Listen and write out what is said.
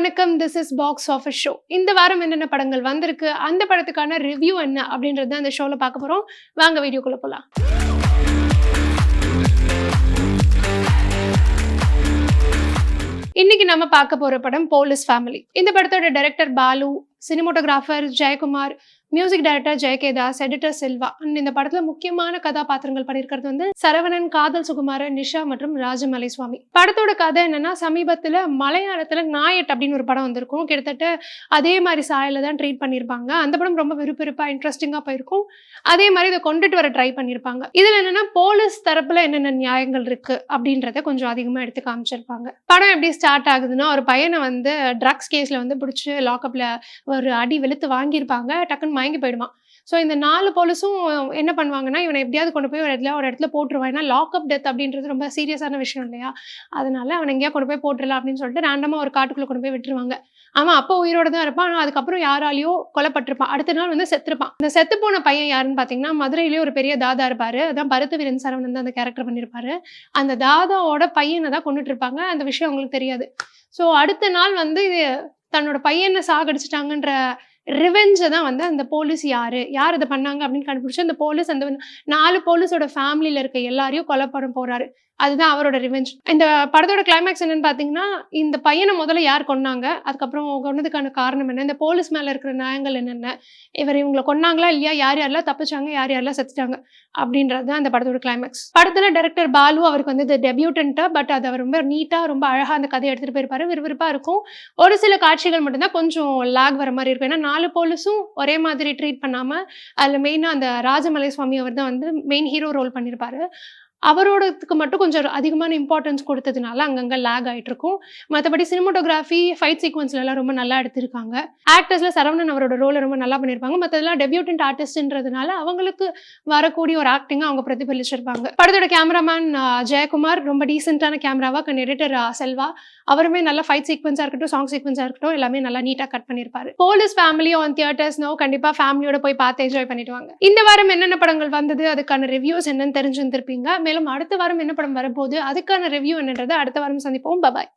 வணக்கம், this is box office show. இந்த வாரம் என்னென்ன படங்கள் வந்திருக்கு, அந்த படத்துக்கான ரிவ்யூ என்ன அப்படின்றத அந்த ஷோல பார்க்க போறோம். வாங்க வீடியோக்குள்ள போலாம். இன்னைக்கு நம்ம பார்க்க போற படம் போலீஸ் ஃபேமிலி. இந்த படத்தோட director Balu, cinematographer Jayakumar, music director Jayakedas, editor Selva. இந்த படத்துல முக்கியமான கதாபாத்திரங்கள் பண்ணியிருக்கிறது வந்து சரவணன், காதல் சுகுமாரன், நிஷா மற்றும் ராஜமலை சுவாமி. படத்தோட கதை என்னன்னா, சமீபத்துல மலையாளத்துல நாயட் அப்படின்னு ஒரு படம் வந்திருக்கும். கிட்டத்தட்ட அதே மாதிரி சாயல தான் ட்ரீட் பண்ணியிருப்பாங்க. அந்த படம் ரொம்ப விறுவிறுப்பா இன்ட்ரெஸ்டிங்கா போயிருக்கும். அதே மாதிரி இதை கொண்டுட்டு வர ட்ரை பண்ணியிருப்பாங்க. இதுல என்னன்னா, போலீஸ் தரப்புல என்னென்ன நியாயங்கள் இருக்கு அப்படின்றத கொஞ்சம் அதிகமா எடுத்து காமிச்சிருப்பாங்க. படம் எப்படி ஸ்டார்ட் ஆகுதுன்னா, ஒரு பையனை வந்து ட்ரக்ஸ் கேஸ்ல வந்து பிடிச்சி லாக்அப்ல ஒரு அடி வெளுத்து வாங்கியிருப்பாங்க. டக்குன்னு மயங்கி போயிடுவான். ஸோ இந்த 4 போலீஸும் என்ன பண்ணுவாங்கன்னா, இவனை எப்படியாவது கொண்டு போய் ஒரு இடத்துல போட்டுருவான். ஏன்னா லாக்அப் டெத் அப்படின்றது ரொம்ப சீரியஸான விஷயம் இல்லையா? அதனால அவனை எங்கேயா கொண்டு போய் போட்டுடலாம் அப்படின்னு சொல்லிட்டு ரேண்டமா ஒரு காட்டுக்குள்ள கொண்டு போய் விட்டுருவாங்க. அவன் அப்போ உயிரோட தான் இருப்பான். ஆனால் அதுக்கப்புறம் யாராலையோ கொல்லப்பட்டிருப்பான். அடுத்த நாள் வந்து செத்துருப்பான். இந்த செத்து போன பையன் யாருன்னு பார்த்தீங்கன்னா, மதுரையிலேயே ஒரு பெரிய தாதா இருப்பாரு. அதான் பருத்து வீரன் சரவணன் தான் அந்த கேரக்டர் பண்ணியிருப்பாரு. அந்த தாதாவோட பையனை தான் கொண்டுட்டு இருப்பாங்க. அந்த விஷயம் அவங்களுக்கு தெரியாது. ஸோ அடுத்த நாள் வந்து தன்னோட பையனை சாகடிச்சிட்டாங்கன்ற ரிவெஞ்சை தான் வந்து அந்த போலீஸ் யார் இதை பண்ணாங்க அப்படின்னு கண்டுபிடிச்சு அந்த போலீஸ் அந்த 4 போலீஸோட ஃபேமிலியில் இருக்க எல்லாரையும் கொலை பண்ண போறாரு. அதுதான் அவரோட ரிவெஞ்ச். இந்த படத்தோட கிளைமேக்ஸ் என்னன்னு பார்த்தீங்கன்னா, இந்த பையனை முதல்ல யார் கொன்னாங்க, அதுக்கப்புறம் கொன்னதுக்கான காரணம் என்ன, இந்த போலீஸ் மேலே இருக்கிற நியாயங்கள் என்னென்ன, இவங்களை கொன்னாங்களா இல்லையா, யார் யாரெல்லாம் தப்பிச்சாங்க, யார் யாரெல்லாம் செத்துட்டாங்க அப்படின்றது தான் அந்த படத்தோட கிளைமேக்ஸ். படத்தில் டைரக்டர் பாலு அவருக்கு வந்து இது டெபியூட்டன்ட்டு, பட் அதை அவர் ரொம்ப நீட்டாக ரொம்ப அழகாக அந்த கதையை எடுத்துகிட்டு போயிருப்பாரு. விறுவிறுப்பாக இருக்கும். ஒரு சில காட்சிகள் மட்டும்தான் கொஞ்சம் லாக் வர மாதிரி இருக்கும். ஏன்னா 4 போலீஸும் ஒரே மாதிரி ட்ரீட் பண்ணாமல் அதில் மெயினாக அந்த ராஜமலை சுவாமி அவர் தான் வந்து மெயின் ஹீரோ ரோல் பண்ணியிருப்பாரு. அவரோடதுக்கு மட்டும் கொஞ்சம் அதிகமான இம்பார்ட்டன்ஸ் கொடுத்ததுனால அங்கங்கே லேக் ஆகிட்டு இருக்கும். மற்றபடி சினிமோட்டோகிராஃபி, ஃபைட் சீக்வன்ஸ்ல எல்லாம் ரொம்ப நல்லா எடுத்திருக்காங்க. ஆக்டர்ஸ்ல சரவணன் அவரோட ரோலை ரொம்ப நல்லா பண்ணியிருப்பாங்க. மற்றதெல்லாம் டெபியூட்டன்ட் ஆர்டிஸ்ட்ன்றதுனால அவங்களுக்கு வரக்கூடிய ஒரு ஆக்டிங்கை அவங்க பிரதிபலிச்சிருப்பாங்க. படத்தோட கேமராமேன் ஜெயக்குமார் ரொம்ப டீசென்டான கேமராவா, எடிட்டர் செல்வா அவருமே நல்ல ஃபைட் சீக்வன்ஸாக இருக்கட்டும், சாங் சீக்வன்ஸாக இருக்கட்டும் எல்லாமே நல்லா நீட்டாக கட் பண்ணியிருப்பாரு. Police family on theatres no, கண்டிப்பாக ஃபேமிலியோட போய் பார்த்து என்ஜாய் பண்ணிட்டு வாங்க. இந்த வாரம் என்னென்ன படங்கள் வந்தது, அதுக்கான ரிவ்யூஸ் என்னன்னு தெரிஞ்சுருந்துருப்பீங்க. மேலும் அடுத்த வாரம் என்ன படம் வரப்போகுது, அதுக்கான ரிவ்யூ என்னன்றதை அடுத்த வாரம் சந்திப்போம். பாய்.